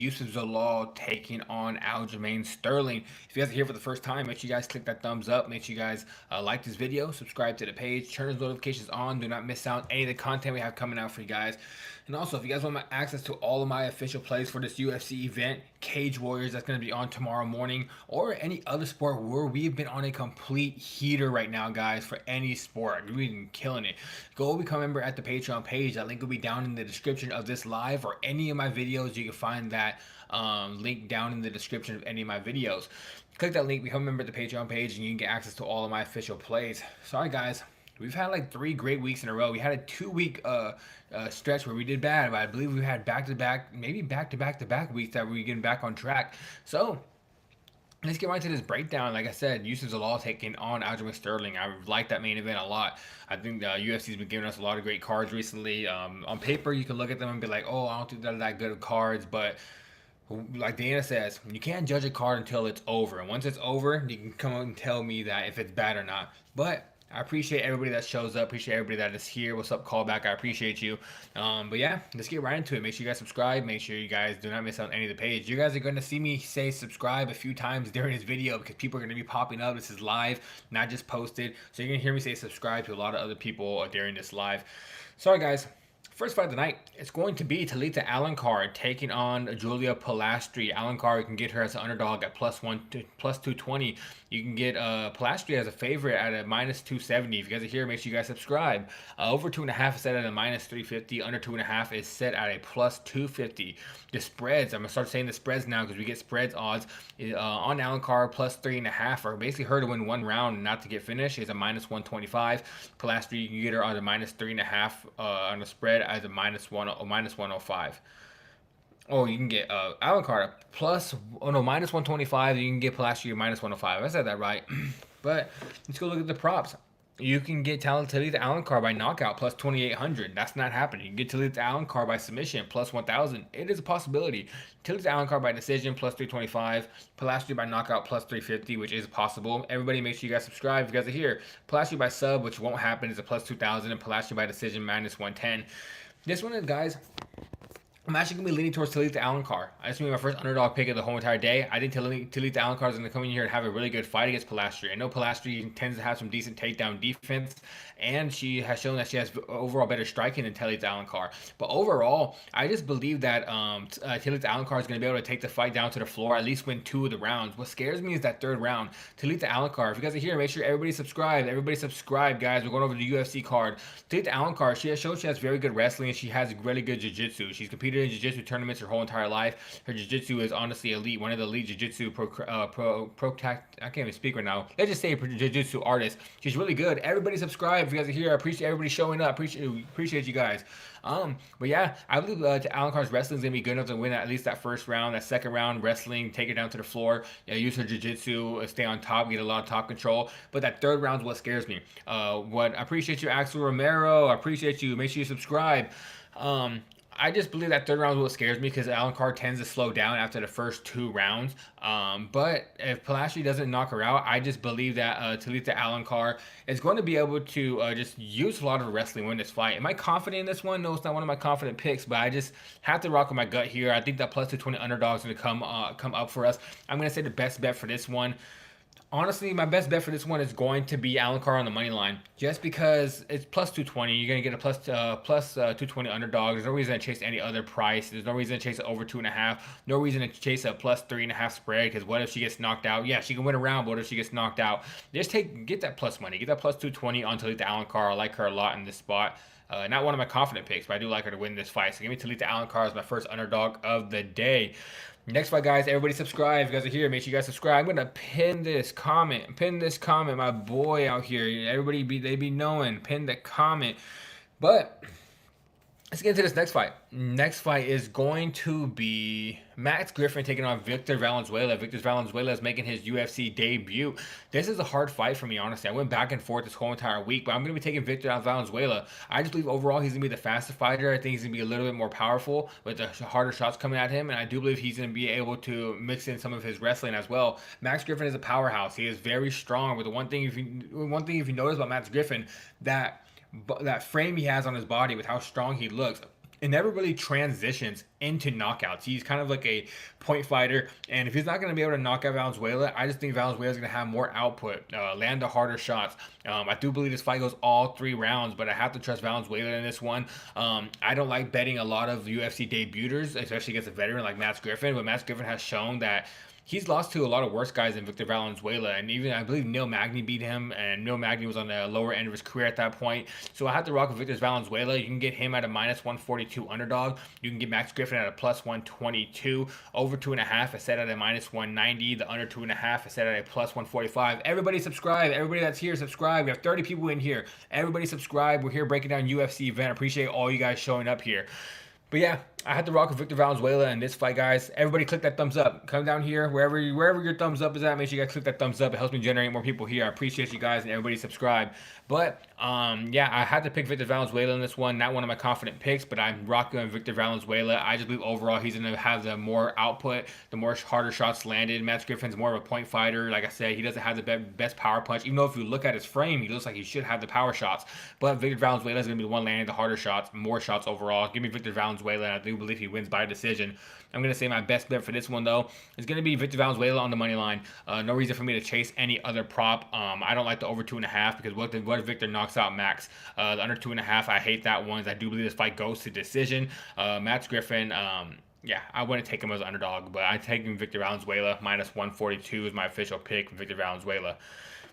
Yusuf Zalal taking on Aljamain Sterling. If you guys are here for the first time, make sure you guys click that thumbs up. Make sure you guys like this video, subscribe to the page, turn those notifications on. Do not miss out any of the content we have coming out for you guys. And also, if you guys want my access to all of my official plays for this UFC event, Cage Warriors, that's going to be on tomorrow morning, or any other sport where we've been on a complete heater right now, guys, for any sport. We've been killing it. Go become a member at the Patreon page. That link will be down in the description of this live or any of my videos. You can find that link down in the description of any of my videos. Click that link, become a member at the Patreon page, and you can get access to all of my official plays. Sorry, guys. We've had like 3 great weeks in a row. We had a 2-week stretch where we did bad, but I believe we had back-to-back, maybe back-to-back weeks that we're getting back on track. So let's get right to this breakdown. Like I said, Yusuf Zalal taking on Aljamain Sterling. I like that main event a lot. I think the UFC's been giving us a lot of great cards recently. On paper, you can look at them and be like, oh, I don't think they're that good of cards, but like Dana says, you can't judge a card until it's over. And once it's over, you can come out and tell me that if it's bad or not. But I appreciate everybody that shows up. Appreciate everybody that is here. What's up, callback? I appreciate you. But yeah, let's get right into it. Make sure you guys subscribe. Make sure you guys do not miss out on any of the page. You guys are going to see me say subscribe a few times during this video because people are going to be popping up. This is live, not just posted. So you're going to hear me say subscribe to a lot of other people during this live. Sorry, guys. First fight of the night, it's going to be Talita Alencar taking on Julia Pilastri. Alencar, you can get her as an underdog at plus 220. You can get Pilastri as a favorite at a minus 270. If you guys are here, make sure you guys subscribe. Over 2.5 is set at a minus 350. Under 2.5 is set at a plus 250. The spreads, I'm going to start saying the spreads now because we get spreads odds. On Alencar, plus 3.5, or basically her to win 1 round and not to get finished, is a minus 125. Pilastri, you can get her on a minus 3.5 on the spread as a minus 105. Oh, you can get Alencar plus, minus 125. You can get Pilastri minus 105. I said that right. But let's go look at the props. You can get Talita Alencar by knockout plus 2,800. That's not happening. You can get Talita Alencar by submission plus 1,000. It is a possibility. Talita Alencar by decision plus 325. Pilastri by knockout plus 350, which is possible. Everybody, make sure you guys subscribe if you guys are here. Pilastri by sub, which won't happen, is a plus 2,000, and Pilastri by decision minus 110. This one, guys, I'm actually going to be leaning towards Talita Alencar. This is going to be my first underdog pick of the whole entire day. I think Talita Alencar is going to come in here and have a really good fight against Pilastri. I know Pilastri tends to have some decent takedown defense, and she has shown that she has overall better striking than Talita Alencar. But overall, I just believe that Talita Alencar is going to be able to take the fight down to the floor, at least win 2 of the rounds. What scares me is that 3rd round. Talita Alencar, if you guys are here, make sure everybody subscribe. Everybody subscribe, guys. We're going over the UFC card. Talita Alencar, she has shown she has very good wrestling, and she has really good jiu-jitsu. She's competed in jiu-jitsu tournaments her whole entire life. Her jiu-jitsu is honestly elite. One of the elite jiu-jitsu I can't even speak right now. Let's just say jiu-jitsu artist. She's really good. Everybody subscribe if you guys are here. I appreciate everybody showing up. Appreciate you guys. But yeah, I believe Alencar's wrestling is gonna be good enough to win at least that 1st round. That 2nd round, wrestling, take it down to the floor, use her jiu-jitsu, stay on top, get a lot of top control. But that 3rd round is what scares me. I appreciate you, Axel Romero. I appreciate you. Make sure you subscribe. I just believe that 3rd round is what scares me because Alencar tends to slow down after the first 2 rounds. But if Pilastri doesn't knock her out, I just believe that Talita Alencar is going to be able to just use a lot of wrestling win this fight. Am I confident in this one? No, it's not one of my confident picks, but I just have to rock with my gut here. I think that plus 220 underdog is going to come up for us. I'm going to say the best bet for this one. Honestly, my best bet for this one is going to be Alencar on the money line, just because it's plus 220. You're gonna get a plus 220 underdog. There's no reason to chase any other price. There's no reason to chase it over 2.5. No reason to chase a plus 3.5 spread. Because what if she gets knocked out? Yeah, she can win a round, but what if she gets knocked out? Just get that plus money. Get that plus 220 on Talita Alencar. I like her a lot in this spot. Not one of my confident picks, but I do like her to win this fight. So give me Talita Alencar as my first underdog of the day. Next fight, guys, everybody subscribe. If you guys are here, make sure you guys subscribe. I'm going to pin this comment, my boy out here. Everybody, they be knowing. Pin the comment. But let's get into this next fight. Next fight is going to be Max Griffin taking on Victor Valenzuela. Victor Valenzuela is making his UFC debut. This is a hard fight for me, honestly. I went back and forth this whole entire week, but I'm going to be taking Victor Valenzuela. I just believe overall he's going to be the faster fighter. I think he's going to be a little bit more powerful with the harder shots coming at him, and I do believe he's going to be able to mix in some of his wrestling as well. Max Griffin is a powerhouse. He is very strong, but the one thing if you notice about Max Griffin, that frame he has on his body with how strong he looks, it never really transitions into knockouts. He's kind of like a point fighter, and if he's not going to be able to knock out Valenzuela, I just think Valenzuela is going to have more output, land the harder shots. I do believe this fight goes all 3 rounds, but I have to trust Valenzuela in this one. I don't like betting a lot of UFC debuters, especially against a veteran like Matt Griffin, but Matt Griffin has shown that he's lost to a lot of worse guys than Victor Valenzuela, and even I believe Neil Magny beat him, and Neil Magny was on the lower end of his career at that point. So I have to rock with Victor Valenzuela. You can get him at a -142 underdog. You can get Max Griffin at a +122. Over 2.5 is set at a -190. The under 2.5 is set at a +145. Everybody subscribe. Everybody that's here, subscribe. We have 30 people in here. Everybody subscribe. We're here breaking down UFC event. I appreciate all you guys showing up here. But yeah, I had to rock with Victor Valenzuela in this fight, guys. Everybody click that thumbs up. Come down here, wherever your thumbs up is at, make sure you guys click that thumbs up. It helps me generate more people here. I appreciate you guys and everybody subscribe. But yeah, I had to pick Victor Valenzuela in this one. Not one of my confident picks, but I'm rocking with Victor Valenzuela. I just believe overall he's going to have the more output, the more harder shots landed. Matt Griffin's more of a point fighter. Like I said, he doesn't have the best power punch. Even though if you look at his frame, he looks like he should have the power shots. But Victor Valenzuela is going to be the one landing the harder shots, more shots overall. Give me Victor Valenzuela, and I do believe he wins by decision. I'm going to say my best bet for this one, though, is going to be Victor Valenzuela on the money line. No reason for me to chase any other prop. I don't like the over 2.5 because what if Victor knocks out Max? The under 2.5, I hate that one. I do believe this fight goes to decision. Matt Griffin, yeah, I wouldn't take him as an underdog, but I'm taking Victor Valenzuela. -142 is my official pick for Victor Valenzuela.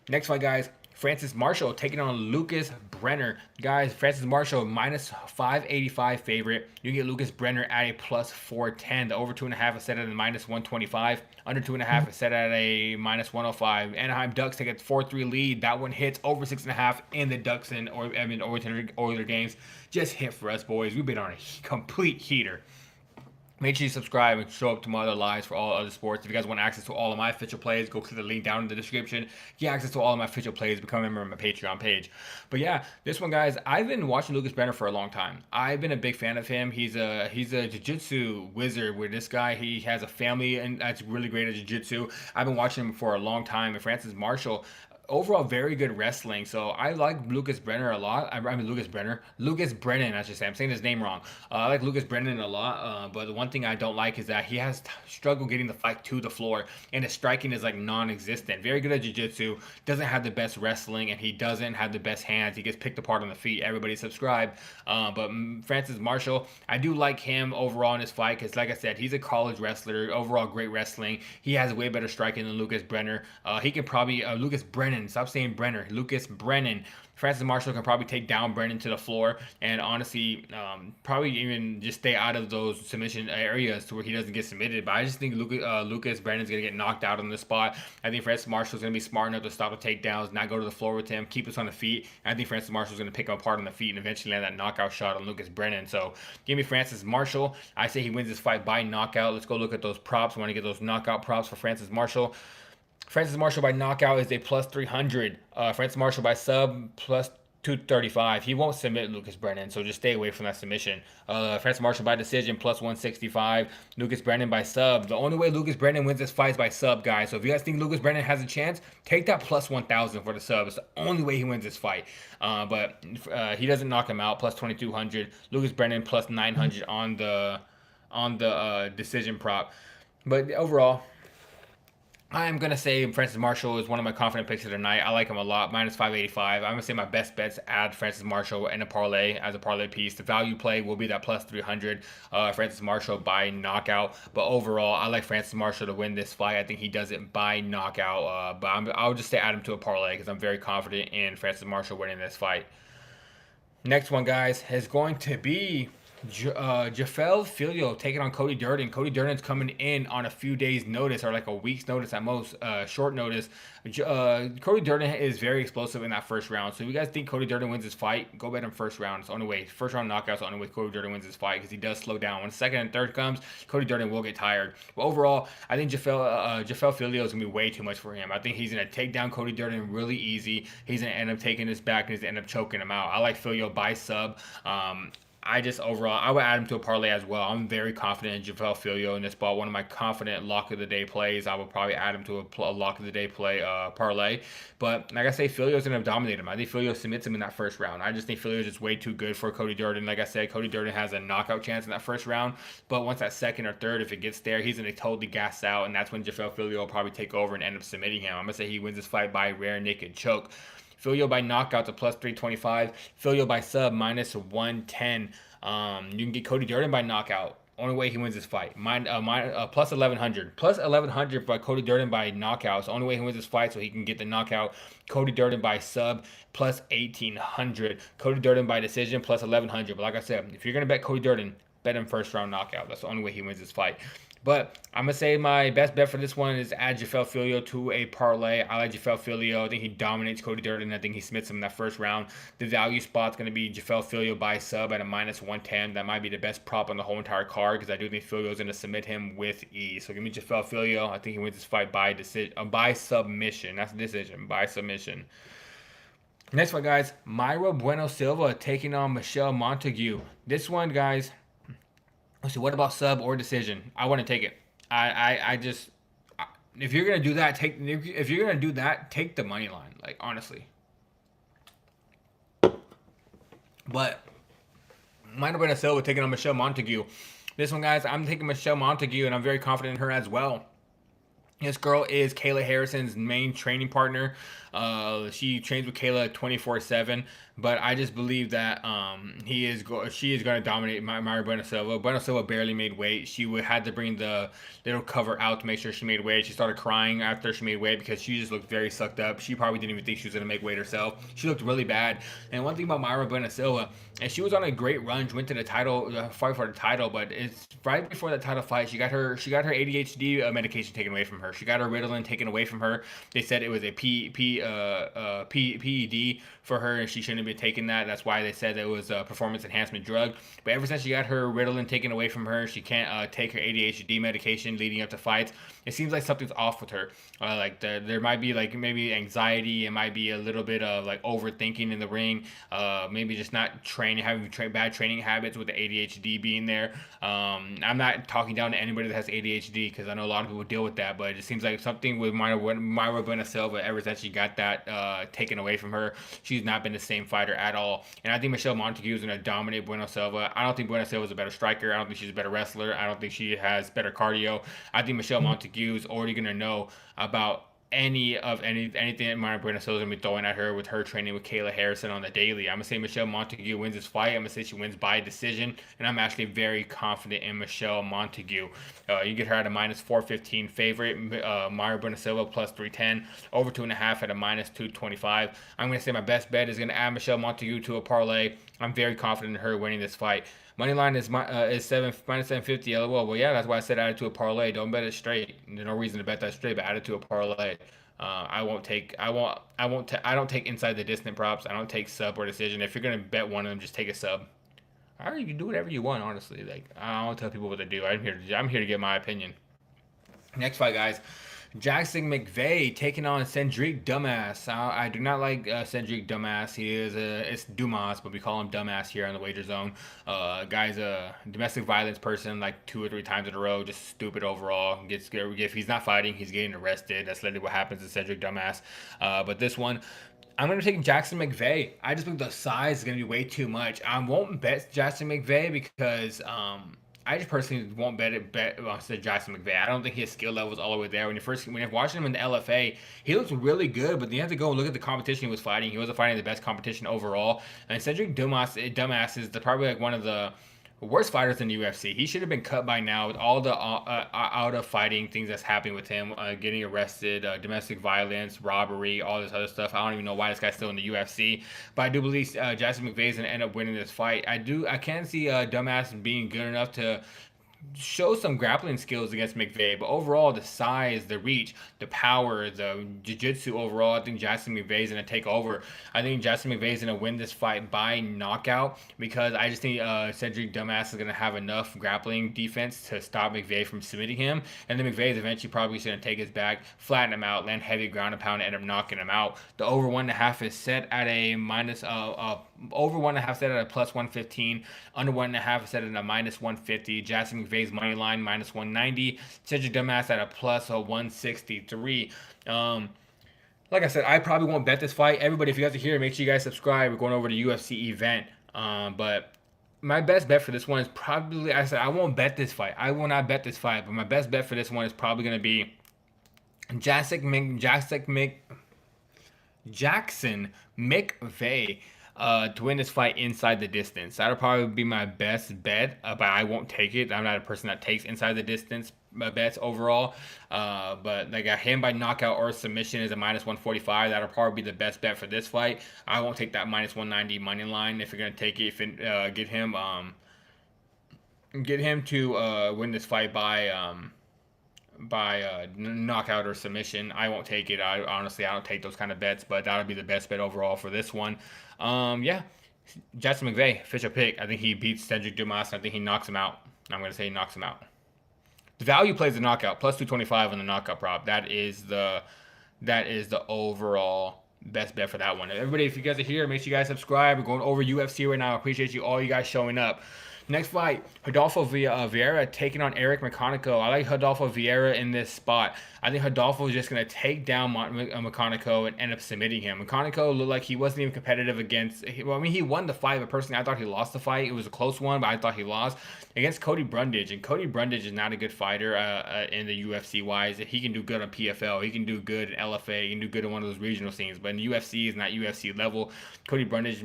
Next fight, guys. Francis Marshall taking on Lucas Brenner. Guys, Francis Marshall -585 favorite. You get Lucas Brenner at a +410. The over 2.5 is set at a -125. Under 2.5 is set at a -105. Anaheim Ducks take a 4-3 lead. That one hits over 6.5 in the Ducks and Oilers games. Just hit for us, boys. We've been on a complete heater. Make sure you subscribe and show up to my other lives for all other sports. If you guys want access to all of my official plays, go click the link down in the description. Get access to all of my official plays. Become a member of my Patreon page. But yeah, this one, guys, I've been watching Lucas Brenner for a long time. I've been a big fan of him. He's a jiu-jitsu wizard. Where this guy, he has a family and that's really great at jiu-jitsu. I've been watching him for a long time. And Francis Marshall, overall very good wrestling. So I like Lucas Brenner a lot. I mean Lucas Brennan, I should say. I'm saying his name wrong. I like Lucas Brennan a lot. But the one thing I don't like is that he has struggled getting the fight to the floor, and his striking is like non-existent. Very good at jiu-jitsu, doesn't have the best wrestling, and he doesn't have the best hands. He gets picked apart on the feet. Everybody subscribe. But Francis Marshall, I do like him overall in this fight because, like I said, he's a college wrestler. Overall, great wrestling. He has way better striking than Lucas Brenner. He can probably Lucas Brennan. Stop saying Brenner. Lucas Brennan. Francis Marshall can probably take down Brennan to the floor and honestly probably even just stay out of those submission areas to where he doesn't get submitted. But I just think Lucas Brennan's going to get knocked out on the spot. I think Francis Marshall's going to be smart enough to stop the takedowns, not go to the floor with him, keep us on the feet. And I think Francis Marshall's going to pick him apart on the feet and eventually land that knockout shot on Lucas Brennan. So give me Francis Marshall. I say he wins this fight by knockout. Let's go look at those props. I want to get those knockout props for Francis Marshall. Francis Marshall by knockout is a +300. Francis Marshall by sub +235. He won't submit Lucas Brennan, so just stay away from that submission. Francis Marshall by decision +165. Lucas Brennan by sub. The only way Lucas Brennan wins this fight is by sub, guys. So if you guys think Lucas Brennan has a chance, take that +1000 for the sub. It's the only way he wins this fight. But he doesn't knock him out. +2200. Lucas Brennan +900 on the decision prop. But overall, I'm going to say Francis Marshall is one of my confident picks of the night. I like him a lot. -585. I'm going to say my best bets add Francis Marshall in a parlay as a parlay piece. The value play will be that +300. Francis Marshall by knockout. But overall, I like Francis Marshall to win this fight. I think he does it by knockout. But I'll just say add him to a parlay because I'm very confident in Francis Marshall winning this fight. Next one, guys, is going to be Jafel Filio taking on Cody Durden. Cody Durden's coming in on a few days' notice, or like a week's notice at most, short notice. Cody Durden is very explosive in that first round. So if you guys think Cody Durden wins this fight, go bet him first round. It's the only way. First round knockout's the only way Cody Durden wins this fight because he does slow down. When second and third comes, Cody Durden will get tired. But overall, I think Jafel Filio is going to be way too much for him. I think he's going to take down Cody Durden really easy. He's going to end up taking his back and he's going to end up choking him out. I like Filio by sub. I just overall, I would add him to a parlay as well. I'm very confident in JaVale Filio in this ball. One of my confident lock of the day plays. I would probably add him to a lock of the day play parlay. But like I say, Filio's going to dominate him. I think Filio submits him in that first round. I just think Filio is just way too good for Cody Durden. Like I said, Cody Durden has a knockout chance in that first round. But once that second or third, if it gets there, he's going to totally gas out. And that's when JaVale Filio will probably take over and end up submitting him. I'm going to say he wins this fight by rare naked choke. Filio by knockout to plus 325. Filio by sub minus 110. You can get Cody Durden by knockout. Only way he wins this fight. Plus 1100. Plus 1100 by Cody Durden by knockout. It's the only way he wins this fight, so he can get the knockout. Cody Durden by sub plus 1800. Cody Durden by decision plus 1100. But like I said, if you're going to bet Cody Durden, bet him first round knockout. That's the only way he wins this fight. But I'm going to say my best bet for this one is add JaVale Filio to a parlay. I like JaVale Filio. I think he dominates Cody Durden. I think he submits him in that first round. The value spot's going to be JaVale Filio by sub at a minus 110. That might be the best prop on the whole entire card because I do think Filio is going to submit him with ease. So give me JaVale Filio. I think he wins this fight by decision, by submission. That's a decision, by submission. Next fight, guys. Mayra Bueno Silva taking on Michelle Montague. This one, guys... So what about sub or decision? I want to take it. I just, if you're gonna do that, take the money line. Like, honestly. But might have been a Silva taking on Michelle Montague. This one, guys, I'm taking Michelle Montague, and I'm very confident in her as well. This girl is Kayla Harrison's main training partner. She trains with Kayla 24/7, but I just believe that she is going to dominate Mayra Bueno Silva. Bueno Silva barely made weight. She had to bring the little cover out to make sure she made weight. She started crying after she made weight because she just looked very sucked up. She probably didn't even think she was going to make weight herself. She looked really bad. And one thing about Mayra Bueno Silva, and she was on a great run. She went to the title fight for the title, but it's right before the title fight. She got her ADHD medication taken away from her. She got her Ritalin taken away from her. They said it was a PED for her, and she shouldn't have been taking that. That's why they said it was a performance enhancement drug. But ever since she got her Ritalin taken away from her, she can't take her ADHD medication leading up to fights. It seems like something's off with her. There might be like maybe anxiety. It might be a little bit of like overthinking in the ring. Maybe just not having bad training habits with the ADHD being there. I'm not talking down to anybody that has ADHD because I know a lot of people deal with that, but it just seems like something with Mayra Bueno Silva, ever since she got that taken away from her, she's not been the same fighter at all. And I think Michelle Montague is going to dominate Bueno Silva. I don't think Bueno Silva is a better striker. I don't think she's a better wrestler. I don't think she has better cardio. I think Michelle Montague is already going to know about anything that Mayra Bueno Silva is going to be throwing at her with her training with Kayla Harrison on the daily. I'm going to say Michelle Montague wins this fight. I'm going to say she wins by decision, and I'm actually very confident in Michelle Montague. You get her at a minus 415 favorite. Mayra Bueno Silva plus 310. Over 2.5 at a minus 225. I'm going to say my best bet is going to add Michelle Montague to a parlay. I'm very confident in her winning this fight. Money line is minus 750. LOL. Well, yeah, that's why I said add it to a parlay. Don't bet it straight. There's no reason to bet that straight, but add it to a parlay. I don't take inside the distant props. I don't take sub or decision. If you're gonna bet one of them, just take a sub. All right, you can do whatever you want. Honestly, like I don't tell people what to do. I'm here to get my opinion. Next fight, guys. Jackson McVeigh taking on Cedric Dumbass. I do not like Cedric Dumbass. He is it's Dumas, but we call him Dumbass here on the Wager Zone. Guy's a domestic violence person like 2 or 3 times in a row. Just stupid overall. If he's not fighting, he's getting arrested. That's literally what happens to Cedric Dumbass. But this one, I'm going to take Jackson McVeigh. I just think the size is going to be way too much. I won't bet Jackson McVeigh because I just personally won't bet Jackson McVeigh. I don't think his skill level is all the way there. When you're watching him in the LFA, he looks really good, but you have to go and look at the competition he was fighting. He wasn't fighting the best competition overall. And Cedric Dumbass is probably like one of the worst fighters in the UFC. He should have been cut by now with all the out of fighting things that's happening with him, getting arrested, domestic violence, robbery, all this other stuff. I don't even know why this guy's still in the UFC, but I do believe Jackson McVeigh is gonna end up winning this fight. I can see Dumbass being good enough to show some grappling skills against McVeigh, but overall the size, the reach, the power, the jiu-jitsu overall, I think Jackson McVeigh is going to take over. I think Jackson McVeigh is going to win this fight by knockout because I just think Cedric Dumbass is going to have enough grappling defense to stop McVeigh from submitting him, and then McVeigh is eventually probably going to take his back, flatten him out, land heavy ground and pound, and end up knocking him out. The over 1.5 is set at a minus Over 1.5 set at a plus 115. Under 1.5 set at a minus 150. Jackson McVeigh's money line minus 190. Cedric Dumbass at a plus 163. Like I said, I probably won't bet this fight. Everybody, if you guys are here, make sure you guys subscribe. We're going over the UFC event. But my best bet for this one is probably, I said, I won't bet this fight. I will not bet this fight. But my best bet for this one is probably going to be Jackson McVeigh to win this fight inside the distance. That'll probably be my best bet, but I won't take it. I'm not a person that takes inside the distance bets overall. But I got him by knockout or submission is a minus 145. That'll probably be the best bet for this fight. I won't take that minus 190 money line if you're gonna take it. Get him to win this fight by knockout or submission. I won't take it. I don't take those kind of bets, but that'll be the best bet overall for this one. Yeah, Jackson McVeigh, official pick. I think he beats Cedric Dumas. I think he knocks him out. I'm gonna say he knocks him out. The value plays the knockout plus 225 on the knockout prop. That is the overall best bet for that one. Everybody, if you guys are here, make sure you guys subscribe. We're going over UFC right now. I appreciate all you guys showing up. Next fight, Rodolfo Vieira taking on Eric McConaughey. I like Rodolfo Vieira in this spot. I think Rodolfo is just going to take down McConaughey and end up submitting him. McConaughey looked like he wasn't even competitive against... Well, I mean, he won the fight, but personally, I thought he lost the fight. It was a close one, but I thought he lost against Cody Brundage. And Cody Brundage is not a good fighter in the UFC-wise. He can do good on PFL. He can do good in LFA. He can do good in one of those regional scenes. But in the UFC, is not UFC level. Cody Brundage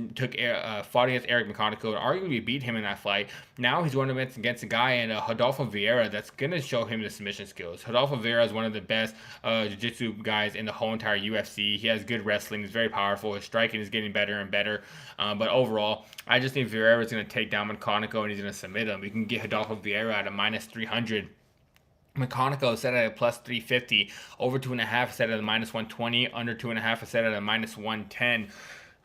fought against Eric McConaughey and arguably beat him in that fight. Now he's going against a guy in Rodolfo Vieira that's going to show him the submission skills. Rodolfo Vieira is one of the best jiu-jitsu guys in the whole entire UFC. He has good wrestling. He's very powerful. His striking is getting better and better. But overall, I just think Vieira is going to take down McConaughey and he's going to submit him. We can get Rodolfo Vieira at a minus 300. McConaughey set at a plus 350. Over 2.5 set at a minus 120. Under 2.5 set at a minus 110.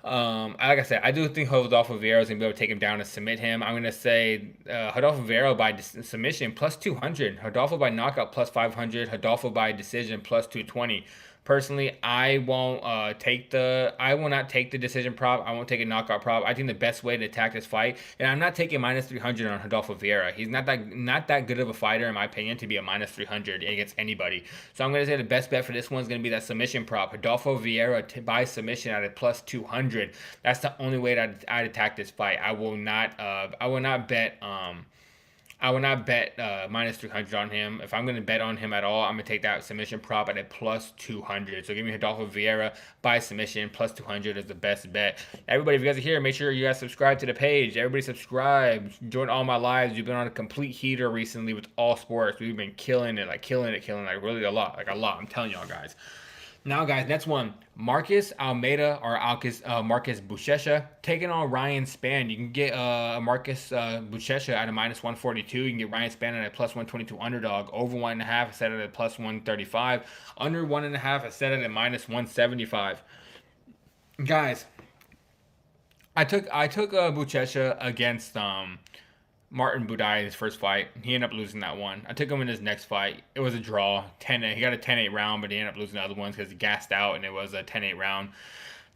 Like I said, I do think Rodolfo Vieira is going to be able to take him down and submit him. I'm going to say Rodolfo Vieira by submission plus 200. Rodolfo by knockout plus 500. Rodolfo by decision plus 220. Personally, I will not take the decision prop. I won't take a knockout prop. I think the best way to attack this fight, and I'm not taking minus 300 on Rodolfo Vieira. He's not that good of a fighter, in my opinion, to be a minus 300 against anybody. So I'm going to say the best bet for this one is going to be that submission prop. Rodolfo Vieira by submission at a plus 200. That's the only way that I'd attack this fight. I will not bet minus 300 on him. If I'm going to bet on him at all, I'm going to take that submission prop at a plus 200. So give me Rodolfo Vieira by submission. Plus 200 is the best bet. Everybody, if you guys are here, make sure you guys subscribe to the page. Everybody subscribe. Join all my lives. We've been on a complete heater recently with all sports. We've been killing it, really a lot. I'm telling y'all guys. Now, guys, next one. Marcus Almeida or Marcus Buchecha taking on Ryan Spann. You can get Marcus Buchecha at a minus 142. You can get Ryan Spann at a plus 122 underdog. Over 1.5 set at a plus 135. Under 1.5 set at a minus 175. Guys, I took Buchecha against Martin Buday in his first fight. He ended up losing that one. I took him in his next fight. It was a draw. He got a 10-8 round, but he ended up losing the other ones because he gassed out, and it was a 10-8 round.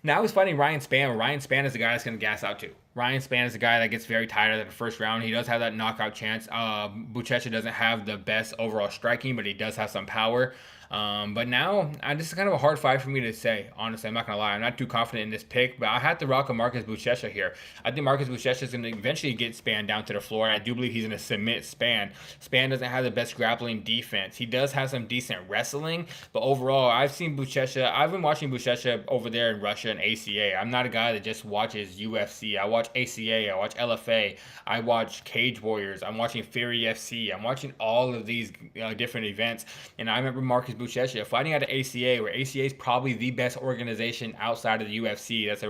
Now he's fighting Ryan Spann. Ryan Spann is the guy that's going to gas out too. Ryan Spann is the guy that gets very tired at the first round. He does have that knockout chance. Buchecha doesn't have the best overall striking, but he does have some power. But now, this is kind of a hard fight for me to say. Honestly, I'm not going to lie. I'm not too confident in this pick, but I have to rock a Marcus Buchecha here. I think Marcus Buchecha is going to eventually get Spann down to the floor, and I do believe he's going to submit Spann. Spann doesn't have the best grappling defense. He does have some decent wrestling, but overall, I've been watching Buchecha over there in Russia and ACA. I'm not a guy that just watches UFC. I watch ACA, I watch LFA, I watch Cage Warriors, I'm watching Fury FC, I'm watching all of these different events, and I remember Marcus Buchecha fighting at the ACA, where ACA is probably the best organization outside of the UFC. That's an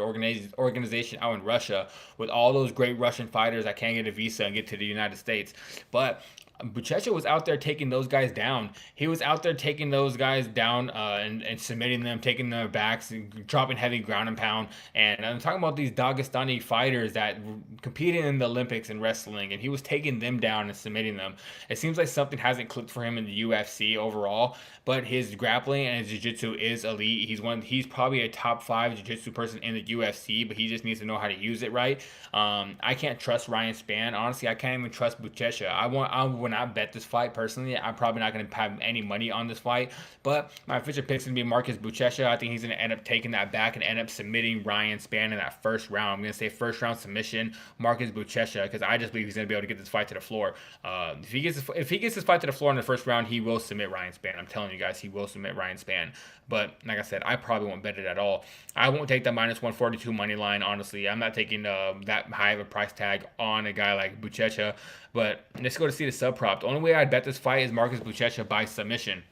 organization out in Russia with all those great Russian fighters that can't get a visa and get to the United States. But Buchecha was out there taking those guys down. He was out there taking those guys down and submitting them, taking their backs, and dropping heavy ground and pound. And I'm talking about these Dagestani fighters that competed in the Olympics in wrestling, and he was taking them down and submitting them. It seems like something hasn't clicked for him in the UFC overall, but his grappling and his jiu-jitsu is elite. He's probably a top 5 jiu-jitsu person in the UFC, but he just needs to know how to use it right. I can't trust Ryan Spann. Honestly, I can't even trust Buchecha. I would not bet this fight personally. I'm probably not going to have any money on this fight, but my official pick is going to be Marcus Buchecha. I think he's going to end up taking that back and end up submitting Ryan Spann in that first round. I'm going to say first round submission, Marcus Buchecha, because I just believe he's going to be able to get this fight to the floor. If he gets this fight to the floor in the first round, he will submit Ryan Spann. I'm telling you guys, he will submit Ryan Spann. But like I said, I probably won't bet it at all. I won't take that minus 142 money line, honestly. I'm not taking that high of a price tag on a guy like Buchecha. But let's go to see the sub prop. The only way I'd bet this fight is Marcus Buchecha by submission.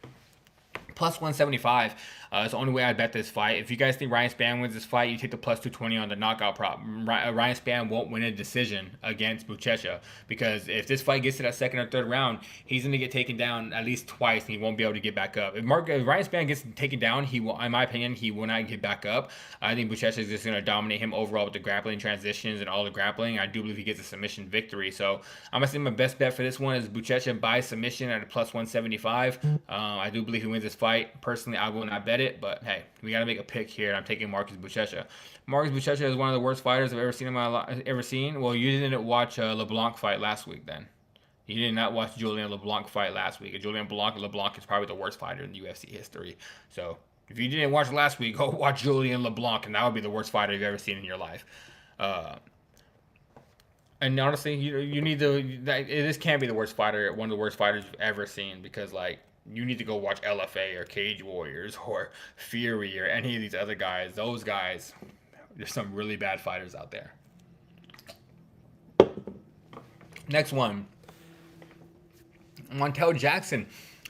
Plus 175 is the only way I bet this fight. If you guys think Ryan Spann wins this fight, you take the plus 220 on the knockout prop. Ryan Spann won't win a decision against Buchecha, because if this fight gets to that second or third round, he's going to get taken down at least twice and he won't be able to get back up. If Ryan Spann gets taken down, he will, in my opinion, he will not get back up. I think Buchecha is just going to dominate him overall with the grappling transitions and all the grappling. I do believe he gets a submission victory. So I'm going to say my best bet for this one is Buchecha by submission at a plus 175. I do believe he wins this fight. Personally, I will not bet it, but hey, we got to make a pick here, and I'm taking Marcus Buchecha. Marcus Buchecha is one of the worst fighters I've ever seen in my life. Well, you didn't watch LeBlanc fight last week, then. You did not watch Julian LeBlanc fight last week. Julian LeBlanc is probably the worst fighter in UFC history. So if you didn't watch last week, go watch Julian LeBlanc, and that would be the worst fighter you've ever seen in your life. And honestly, you need to. This can't be the worst fighter, one of the worst fighters you've ever seen, because like, you need to go watch LFA or Cage Warriors or Fury or any of these other guys. Those guys, there's some really bad fighters out there. Next one, Montel Jackson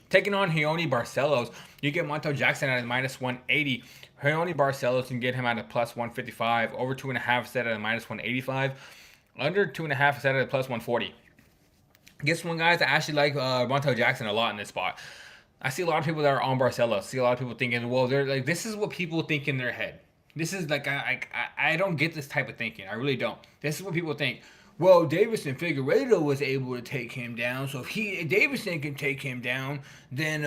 taking on Raoni Barcelos. You get Montel Jackson at a minus 180. Raoni Barcelos can get him at a plus 155. Over 2.5 set at a minus 185. Under 2.5 set at a plus 140. Guess one, guys, I actually like Montel Jackson a lot in this spot. I see a lot of people that are on Barcelos. I see a lot of people thinking, well, they're like, this is what people think in their head. This is like, I don't get this type of thinking. I really don't. This is what people think. Well, Davison Figueiredo was able to take him down, so if Davison can take him down, then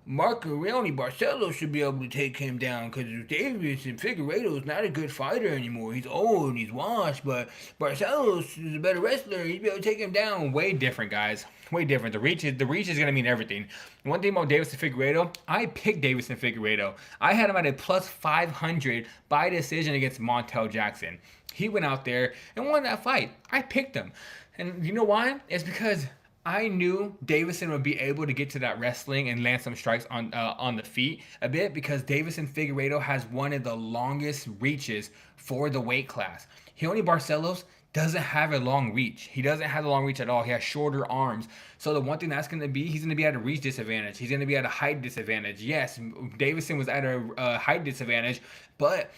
Marco Raoni Barcelos should be able to take him down, because Davison Figueiredo is not a good fighter anymore. He's old and he's washed, but Barcelos is a better wrestler. He'd be able to take him down. Way different, guys. Way different. The reach is going to mean everything. One thing about Davison Figueiredo, I picked Davison Figueiredo. I had him at a plus 500 by decision against Montel Jackson. He went out there and won that fight. I picked him. And you know why? It's because I knew Davison would be able to get to that wrestling and land some strikes on the feet a bit, because Davison Figueiredo has one of the longest reaches for the weight class. Raoni Barcelos doesn't have a long reach. He doesn't have a long reach at all. He has shorter arms. So the one thing that's going to be, he's going to be at a reach disadvantage. He's going to be at a height disadvantage. Yes, Davison was at a height disadvantage, but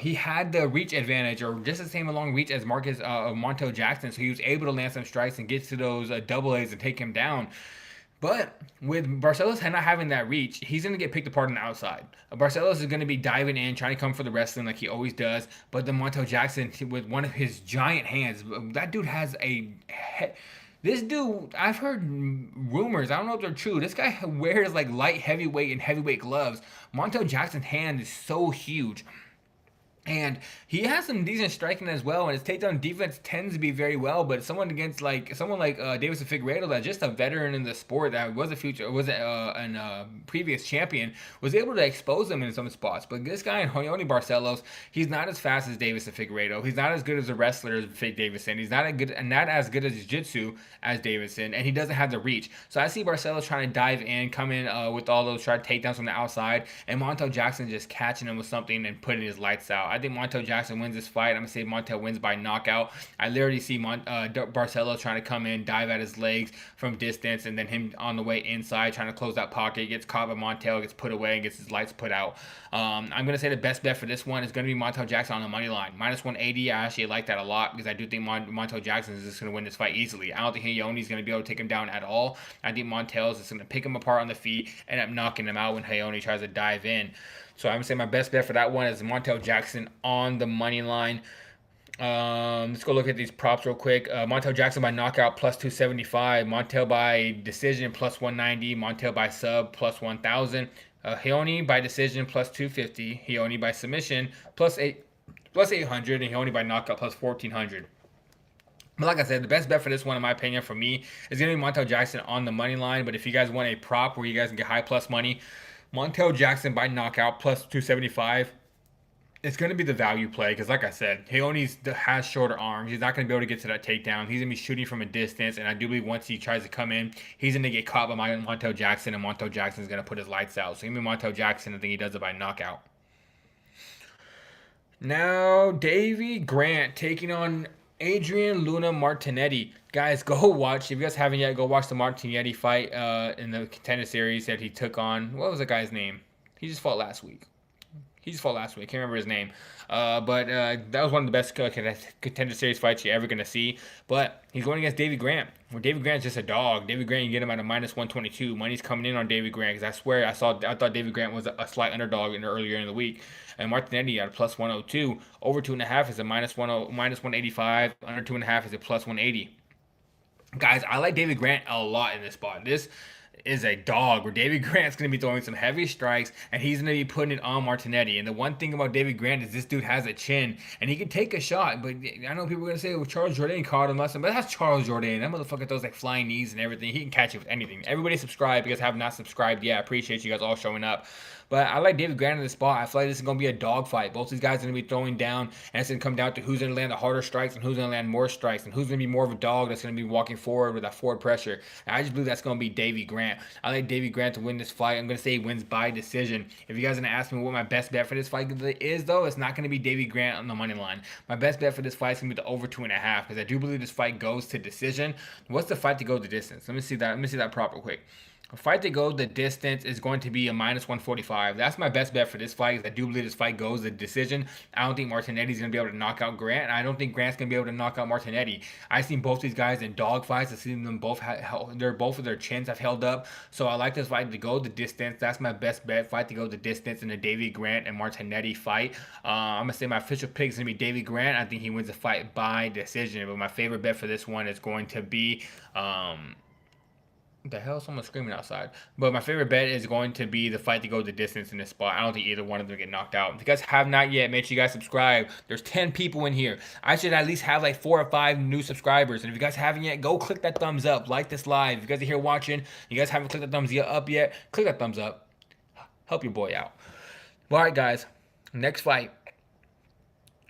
he had the reach advantage, or just the same long reach as Montel Jackson. So he was able to land some strikes and get to those double A's and take him down. But with Barcelos not having that reach, he's going to get picked apart on the outside. Barcelos is going to be diving in, trying to come for the wrestling like he always does. But then Montel Jackson, with one of his giant hands, that dude has this dude, I've heard rumors, I don't know if they're true. This guy wears like light heavyweight and heavyweight gloves. Montel Jackson's hand is so huge. And he has some decent striking as well, and his takedown defense tends to be very well. But someone like Davison Figueiredo, that's just a veteran in the sport, that was a previous champion, was able to expose him in some spots. But this guy, Raoni Barcelos, he's not as fast as Davison Figueiredo. He's not as good as a wrestler as Davison. He's not as good as jiu-jitsu as Davison, and he doesn't have the reach. So I see Barcelos trying to dive in, come in with all those sharp takedowns from the outside, and Montel Jackson just catching him with something and putting his lights out. I think Montel Jackson wins this fight. I'm going to say Montel wins by knockout. I literally see Barcelo trying to come in, dive at his legs from distance, and then him on the way inside trying to close that pocket. Gets caught by Montel, gets put away, and gets his lights put out. I'm going to say the best bet for this one is going to be Montel Jackson on the money line. Minus 180, I actually like that a lot because I do think Montel Jackson is just going to win this fight easily. I don't think Hayoni is going to be able to take him down at all. I think Montel is just going to pick him apart on the feet and end up knocking him out when Hayoni tries to dive in. So I'm going to say my best bet for that one is Montel Jackson on the money line. Let's go look at these props real quick. Montel Jackson by knockout plus 275. Montel by decision plus 190. Montel by sub plus 1,000. Hayoni by decision plus 250. Hayoni by submission plus 800. And Hayoni by knockout plus 1,400. But like I said, the best bet for this one, in my opinion, for me, is going to be Montel Jackson on the money line. But if you guys want a prop where you guys can get high plus money, Montel Jackson by knockout plus 275. It's going to be the value play because, like I said, Hayoni has shorter arms. He's not going to be able to get to that takedown. He's going to be shooting from a distance, and I do believe once he tries to come in, he's going to get caught by Montel Jackson, and Montel Jackson is going to put his lights out. So give me Montel Jackson. I think he does it by knockout. Now, Davy Grant taking on Adrian Luna Martinetti. Guys, go watch. If you guys haven't yet, go watch the Martinetti fight in the contender series that he took on. What was the guy's name? He just fought last week. I can't remember his name. But that was one of the best contender series fights you're ever going to see. But he's going against Davy Grant. Well, Davy Grant's just a dog. Davy Grant, you get him at a minus 122. Money's coming in on Davy Grant because I swear I thought Davy Grant was a slight underdog earlier in the week. And Martinetti at a plus 102. Over 2.5 is a minus 185. Under 2.5 is a plus 180. Guys, I like Davy Grant a lot in this spot. This is a dog where Davy Grant's going to be throwing some heavy strikes and he's going to be putting it on Martinetti. And the one thing about Davy Grant is this dude has a chin and he can take a shot. But I know people are going to say, well, Charles Jourdain caught him last time. But that's Charles Jourdain. That motherfucker throws like flying knees and everything. He can catch you with anything. Everybody subscribe. If you guys have not subscribed yet, I appreciate you guys all showing up. But I like Davy Grant in this spot. I feel like this is going to be a dogfight. Both these guys are going to be throwing down, and it's going to come down to who's going to land the harder strikes and who's going to land more strikes and who's going to be more of a dog that's going to be walking forward with that forward pressure. And I just believe that's going to be Davy Grant. I like Davy Grant to win this fight. I'm going to say he wins by decision. If you guys are going to ask me what my best bet for this fight is, though, it's not going to be Davy Grant on the money line. My best bet for this fight is going to be the over 2.5 because I do believe this fight goes to decision. What's the fight to go the distance? Let me see that prop real quick. A fight to go the distance is going to be a minus 145. That's my best bet for this fight because I do believe this fight goes the decision. I don't think Martinetti's going to be able to knock out Grant, and I don't think Grant's going to be able to knock out Martinetti. I've seen both these guys in dog fights. I've seen them both, both of their chins have held up. So I like this fight to go the distance. That's my best bet, fight to go the distance in the Davy Grant and Martinetti fight. I'm going to say my official pick is going to be Davy Grant. I think he wins the fight by decision. But my favorite bet for this one is going to be... the hell? Someone's screaming outside. But my favorite bet is going to be the fight to go the distance in this spot. I don't think either one of them get knocked out. If you guys have not yet, make sure you guys subscribe. There's 10 people in here. I should at least have like 4 or 5 new subscribers. And if you guys haven't yet, go click that thumbs up. Like this live. If you guys are here watching, you guys haven't clicked that thumbs up yet, click that thumbs up. Help your boy out. All right, guys. Next fight.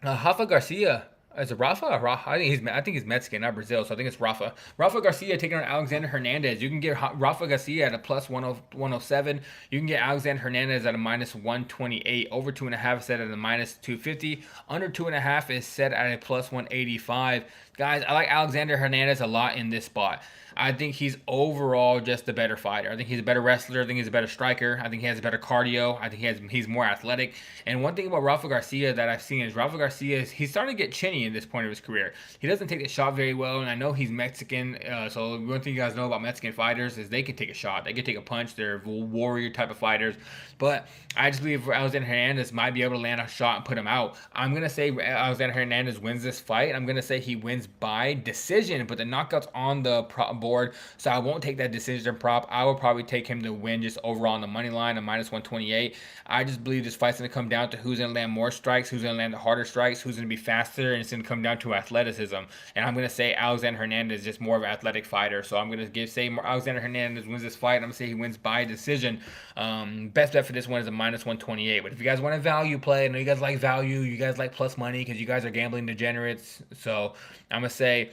Rafa Garcia. Is it Rafa? I think he's Mexican, not Brazil, so I think it's Rafa. Rafa Garcia taking on Alexander Hernandez. You can get Rafa Garcia at a plus 107. You can get Alexander Hernandez at a minus 128. Over 2.5 is set at a minus 250. Under 2.5 is set at a plus 185. Guys, I like Alexander Hernandez a lot in this spot. I think he's overall just a better fighter. I think he's a better wrestler. I think he's a better striker. I think he has a better cardio. I think he's more athletic. And one thing about Rafa Garcia that I've seen is he's starting to get chinny in this point of his career. He doesn't take the shot very well, and I know he's Mexican. So one thing you guys know about Mexican fighters is they can take a shot. They can take a punch. They're warrior type of fighters. But I just believe Alexander Hernandez might be able to land a shot and put him out. I'm going to say Alexander Hernandez wins this fight. I'm going to say he wins by decision, but the knockout's on the board, so I won't take that decision prop. I will probably take him to win just overall on the money line, a minus 128. I just believe this fight's going to come down to who's going to land more strikes, who's going to land the harder strikes, who's going to be faster, and it's going to come down to athleticism. And I'm going to say Alexander Hernandez is just more of an athletic fighter, so I'm going to say Alexander Hernandez wins this fight. I'm going to say he wins by decision. Best bet for this one is a minus 128. But if you guys want a value play, I know you guys like value, you guys like plus money because you guys are gambling degenerates, so I'm going to say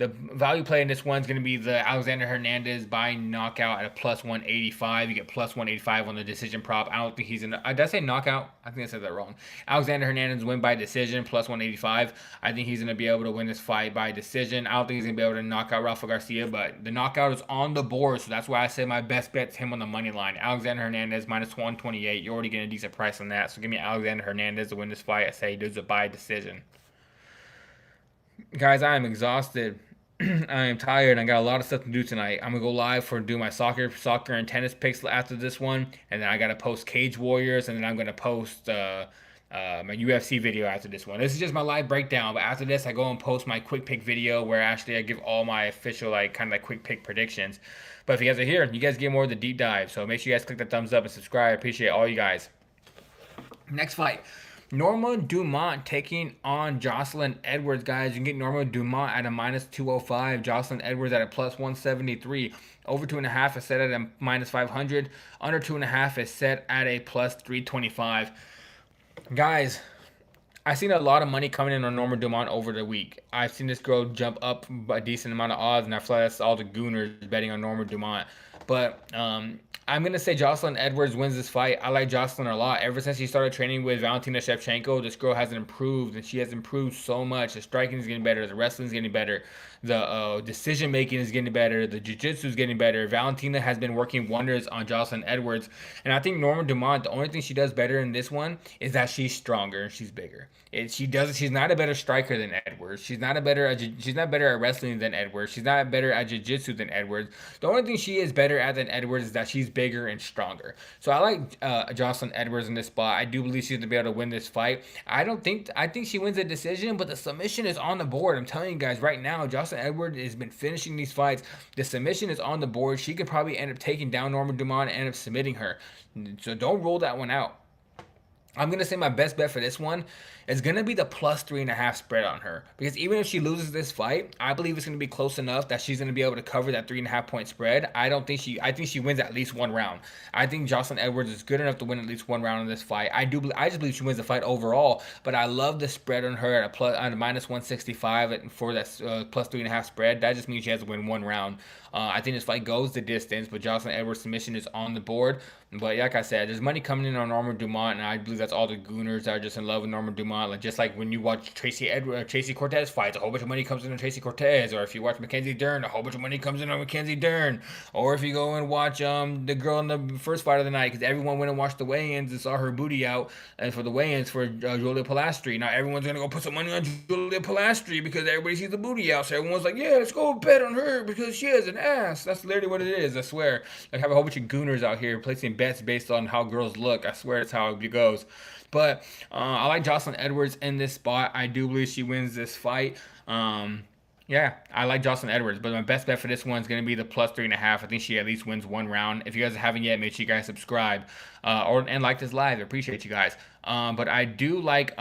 The value play in this one is going to be the Alexander Hernandez by knockout at a plus 185. You get plus 185 on the decision prop. I don't think he's in. Did I say knockout? I think I said that wrong. Alexander Hernandez win by decision plus 185. I think he's going to be able to win this fight by decision. I don't think he's going to be able to knock out Rafa Garcia, but the knockout is on the board, so that's why I say my best bet's him on the money line. Alexander Hernandez minus 128. You're already getting a decent price on that, so give me Alexander Hernandez to win this fight. I say he does it by decision. Guys, I am exhausted. I am tired. I got a lot of stuff to do tonight. I'm gonna go live for do my soccer and tennis picks after this one, and then I gotta post Cage Warriors, and then I'm gonna post my UFC video after this one. This is just my live breakdown, but after this, I go and post my quick pick video where actually I give all my official kind of quick pick predictions. But if you guys are here, you guys get more of the deep dive. So make sure you guys click the thumbs up and subscribe. I appreciate all you guys. Next fight. Norma Dumont taking on Jocelyn Edwards, guys. You can get Norma Dumont at a minus 205. Jocelyn Edwards at a plus 173. Over 2.5 is set at a minus 500. Under 2.5 is set at a plus 325. Guys, I've seen a lot of money coming in on Norma Dumont over the week. I've seen this girl jump up by a decent amount of odds, and I feel like that's all the gooners betting on Norma Dumont. But I'm going to say Jocelyn Edwards wins this fight. I like Jocelyn a lot. Ever since she started training with Valentina Shevchenko, this girl has improved, and she has improved so much. The striking is getting better. The wrestling is getting better. The decision-making is getting better. The jiu-jitsu is getting better. Valentina has been working wonders on Jocelyn Edwards. And I think Norma Dumont, the only thing she does better in this one is that she's stronger and she's bigger. She's not a better striker than Edwards. She's not better at wrestling than Edwards. She's not better at jiu-jitsu than Edwards. The only thing she is better at than Edwards is that she's bigger and stronger. So I like Jocelyn Edwards in this spot. I do believe she's going to be able to win this fight. I think she wins a decision, but the submission is on the board. I'm telling you guys right now, Jocelyn Edwards has been finishing these fights. The submission is on the board. She could probably end up taking down Norma Dumont and end up submitting her. So don't rule that one out. I'm going to say my best bet for this one is going to be the plus 3.5 spread on her. Because even if she loses this fight, I believe it's going to be close enough that she's going to be able to cover that 3.5 point spread. I think she wins at least one round. I think Jocelyn Edwards is good enough to win at least one round in this fight. I just believe she wins the fight overall, but I love the spread on her at a minus 165 for that plus 3.5 spread. That just means she has to win one round. I think this fight goes the distance, but Jocelyn Edwards' submission is on the board. But like I said, there's money coming in on Norma Dumont, and I believe that's all the gooners that are just in love with Norma Dumont. Just like when you watch Tracy Cortez fights, a whole bunch of money comes in on Tracy Cortez. Or if you watch Mackenzie Dern, a whole bunch of money comes in on Mackenzie Dern. Or if you go and watch the girl in the first fight of the night, because everyone went and watched the weigh-ins and saw her booty out, and for the weigh-ins for Julia Pilastri. Now everyone's going to go put some money on Julia Pilastri because everybody sees the booty out. So everyone's like, yeah, let's go bet on her because she has an ass. That's literally what it is, I swear. I have a whole bunch of gooners out here placing bets based on how girls look. I swear that's how it goes. But I like Jocelyn Edwards in this spot. I do believe she wins this fight. Yeah, I like Jocelyn Edwards, but my best bet for this one is going to be the plus 3.5. I think she at least wins one round. If you guys haven't yet, make sure you guys subscribe and like this live. I appreciate you guys. But I do like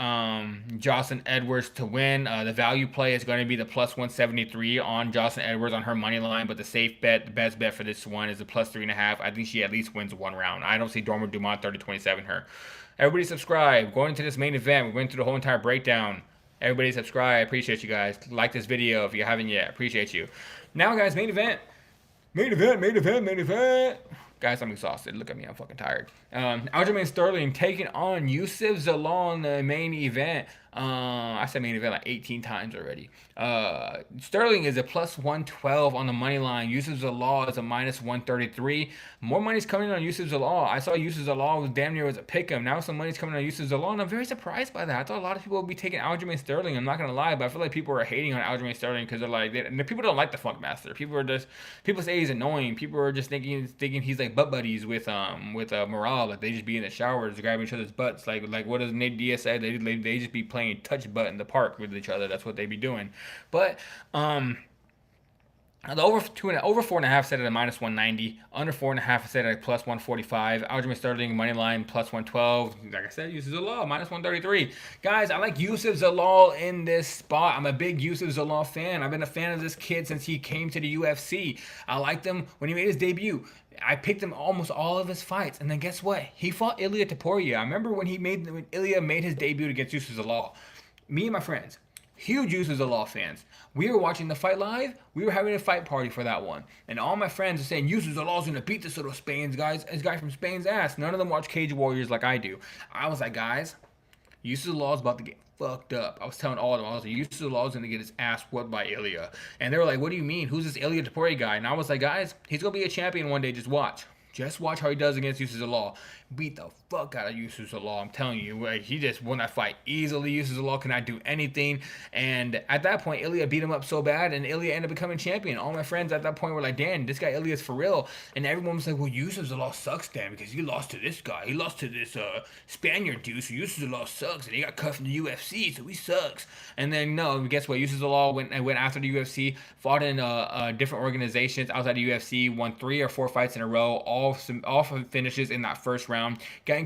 Jocelyn Edwards to win. The value play is going to be the plus 173 on Jocelyn Edwards on her money line, but the safe bet, the best bet for this one is the plus 3.5. I think she at least wins one round. I don't see Norma Dumont 30-27 her. Everybody subscribe. Going into this main event, we went through the whole entire breakdown. Everybody subscribe. I appreciate you guys. Like this video if you haven't yet. Appreciate you. Now, guys, main event. Main event. Guys, I'm exhausted. Look at me. I'm fucking tired. Aljamain Sterling taking on Youssef Zalal in the main event. I said main event like 18 times already. Sterling is a plus 112 on the money line. Youssef Zalal is a minus 133. More money's coming on Youssef Zalal. I saw Youssef Zalal was damn near as a pick'em. Now some money's coming on Youssef Zalal, and I'm very surprised by that. I thought a lot of people would be taking Aljamain Sterling. I'm not gonna lie, but I feel like people are hating on Aljamain Sterling because they're like, people don't like the Funk Master. People say he's annoying. People are just thinking he's like butt buddies with Morale. Like they just be in the showers grabbing each other's butts. Like what does Nate Diaz say? They just be playing touch butt in the park with each other. That's what they be doing. But the over 4.5 set at a minus 190. Under 4.5 set at a plus 145. Aljamain Sterling money line plus 112. Like I said, Youssef Zalal minus 133. Guys, I like Youssef Zalal in this spot. I'm a big Youssef Zalal fan. I've been a fan of this kid since he came to the UFC. I liked him when he made his debut. I picked him almost all of his fights, and then guess what? He fought Ilia Topuria. I remember when Ilia made his debut against Youssef Zalal. Me and my friends, huge Yusuf Zalal fans. We were watching the fight live. We were having a fight party for that one, and all my friends are saying Yusuf Zalal's gonna beat this little Spain's guys, this guy from Spain's ass. None of them watch Cage Warriors like I do. I was like, guys, Yusuf Zalal is about to get fucked up. I was telling all of them, I was like, Yusuf Zalal is gonna get his ass whooped by Ilya, and they were like, what do you mean? Who's this Ilya Tapori guy? And I was like, guys, he's gonna be a champion one day. Just watch. Just watch how he does against Yusuf Zalal. Beat the fuck out of Yusuf Zalal. I'm telling you, he just won that fight easily. Yusuf Zalal cannot do anything. And at that point, Ilya beat him up so bad, and Ilya ended up becoming champion. All my friends at that point were like, damn, this guy Ilya's for real. And everyone was like, well, Yusuf Zalal sucks, then, because he lost to this guy. He lost to this Spaniard dude, so Yusuf Zalal sucks. And he got cut from the UFC, so he sucks. And then, no, guess what? Yusuf Zalal went after the UFC, fought in different organizations outside the UFC, won 3 or 4 fights in a row, all finishes in that first round.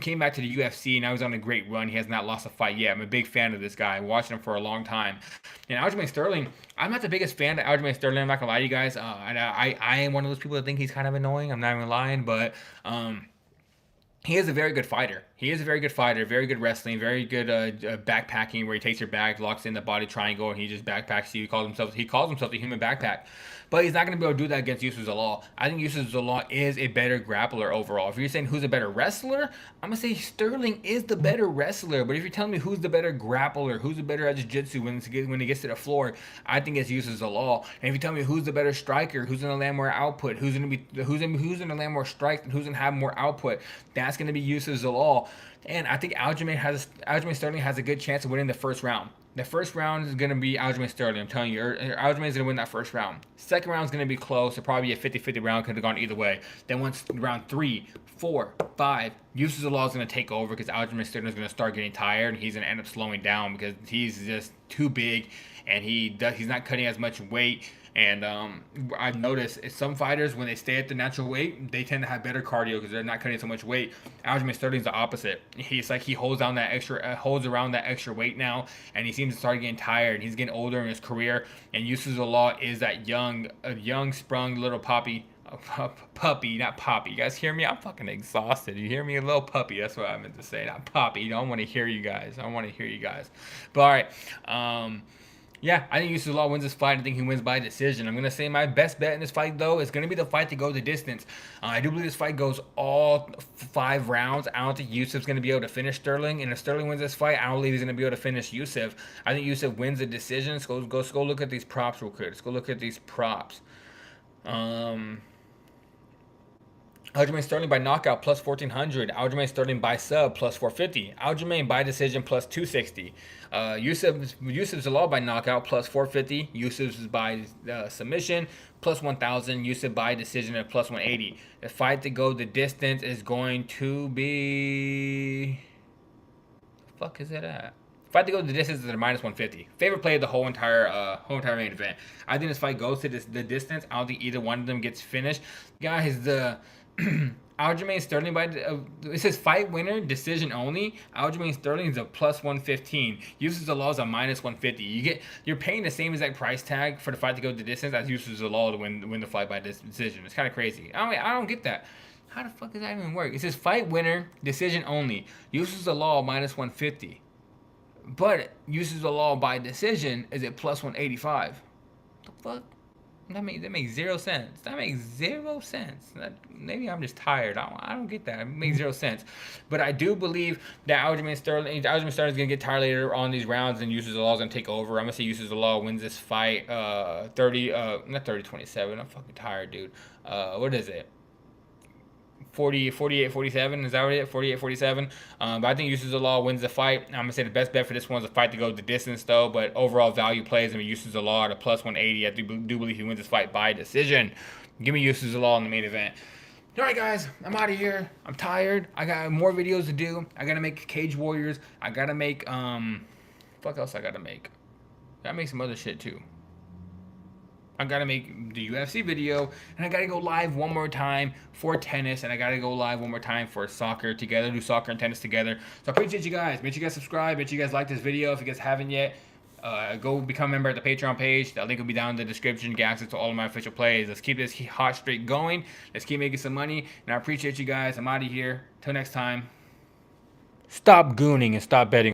Came back to the UFC. Now he's on a great run. He has not lost a fight yet. I'm a big fan of this guy. I'm watching him for a long time. And Aljamain Sterling, I'm not the biggest fan of Aljamain Sterling. I'm not gonna lie to you guys. I am one of those people that think he's kind of annoying. I'm not even lying, but he is a very good fighter. He is a very good fighter, very good wrestling, very good backpacking, where he takes your bag, locks in the body triangle, and he just backpacks you. He calls himself the human backpack. But he's not going to be able to do that against Yusuf Zalal. I think Yusuf Zalal is a better grappler overall. If you're saying who's a better wrestler, I'm going to say Sterling is the better wrestler. But if you're telling me who's the better grappler, who's the better at jiu-jitsu when he gets to the floor, I think it's Yusuf Zalal. And if you tell me who's the better striker, who's going to land more output, who's going to land more strikes, and who's going to have more output, that's going to be Yusuf Zalal. And I think Aljamain Sterling has a good chance of winning the first round. The first round is going to be Aljamain Sterling. I'm telling you, Aljamain is going to win that first round. Second round is going to be close. It'll probably be a 50-50 round. Could have gone either way. Then once round 3, 4, 5, Yusuf Zalal is going to take over because Aljamain Sterling is going to start getting tired, and he's going to end up slowing down because he's just too big, and he's not cutting as much weight. And I've noticed some fighters, when they stay at the natural weight, they tend to have better cardio because they're not cutting so much weight. Aljamain Sterling's the opposite. He's like he holds around that extra weight now, and he seems to start getting tired. He's getting older in his career, and Yusuf Zalal is that young sprung little puppy. Puppy, not poppy. You guys hear me? I'm fucking exhausted. You hear me? A little puppy. That's what I meant to say. Not poppy. I don't want to hear you guys. But all right. Yeah, I think Yusuf Zalal wins this fight. I think he wins by decision. I'm going to say my best bet in this fight, though, is going to be the fight to go the distance. I do believe this fight goes all 5 rounds. I don't think Yusuf's going to be able to finish Sterling. And if Sterling wins this fight, I don't believe he's going to be able to finish Yusuf. I think Yusuf wins the decision. Let's go look at these props real quick. Let's go look at these props. Aljamain Sterling by knockout plus 1400. Aljamain Sterling by sub plus 450. Aljamain by decision plus 260. Yusuf Zalal by knockout plus 450. Yusuf by submission plus 1000. Yusuf by decision at plus 180. The fight to go the distance is going to be. The fuck is it at? Fight to go the distance is at minus 150. Favorite play of the whole entire main event. I think this fight goes to the distance. I don't think either one of them gets finished. Guys, the Aljamain Sterling it says fight winner decision only. Aljamain Sterling is a plus 115. Yusuf Zalal is a minus 150. You're paying the same exact price tag for the fight to go the distance as Yusuf Zalal to win the fight by decision. It's kind of crazy. I don't get that. How the fuck does that even work? It says fight winner decision only. Yusuf Zalal minus 150. But Yusuf Zalal by decision is at plus 185. What the fuck? That makes 0 sense. Maybe I'm just tired. I don't get that. It makes 0 sense. But I do believe that Aljamain Sterling is going to get tired later on these rounds, and Yusuf Zalal is going to take over. I'm going to say Yusuf Zalal wins this fight not 30-27. I'm fucking tired, dude. What is it? 48-47, is that what it is? 48-47. But I think Yusuf Zalal wins the fight. I'm going to say the best bet for this one is a fight to go the distance, though. But overall value plays, I mean, Yusuf Zalal at a plus 180. I do believe he wins this fight by decision. Give me Yusuf Zalal in the main event. All right, guys, I'm out of here. I'm tired. I got more videos to do. I got to make Cage Warriors. I got to make, fuck else I got to make? I got to make some other shit, too. I gotta make the UFC video, and I gotta go live one more time for tennis, and I gotta go live one more time for soccer together, do soccer and tennis together. So I appreciate you guys. Make sure you guys subscribe. Make sure you guys like this video. If you guys haven't yet, go become a member at the Patreon page. That link will be down in the description. Get access to all of my official plays. Let's keep this hot streak going. Let's keep making some money, and I appreciate you guys. I'm out of here. Till next time. Stop gooning and stop betting.